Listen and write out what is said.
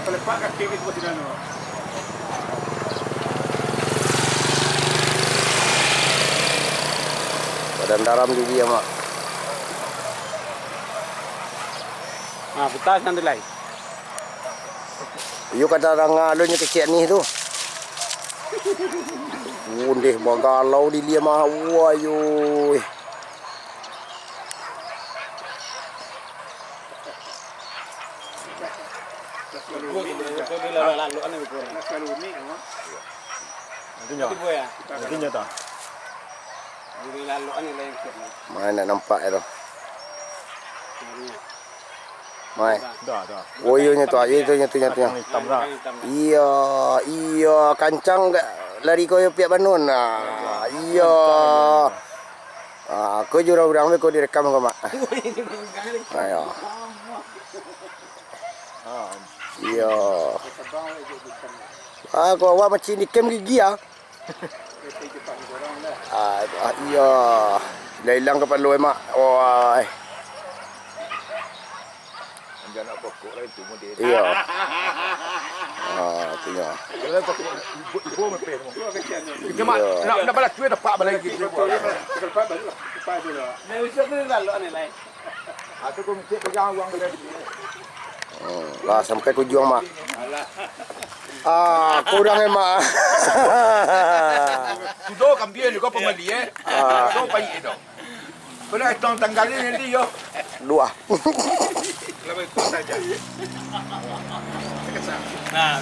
Pelepak kaki itu buat dinano. Badan dalam di dia mak. Ah, putas nanti lagi. Yo kata orang alunya kecil ni tu. Undeh bagalau di dia mah wayo. Nantinya tak. Mana nampak itu. Mai. Dah. Woyonya tu, itunya tu. Hitam dah. Iya, kancang lari kau pihak Banun. Iya. Kau jurang urang kau direkam kau mak. Ayo. Iya. Kau awak macam ni kem gigi ah. Iya. Hilang kepala mak. Wah. Jangan pokok lah itu model. Iya. Itunya. Kalau pokok ibu mepet. Cuma nak balas cuit tak balas gitu. Lepas dulu. Nah, usah tu lalu ane lain. Atau kau mesti pegang uang balik. Lah sampai ku juang mak. Kurang mak. Sudah kampion kau pembeli kau payah dong. Kalau itu tanggalin nanti yo. 2. Lebih kuat saja. Nah,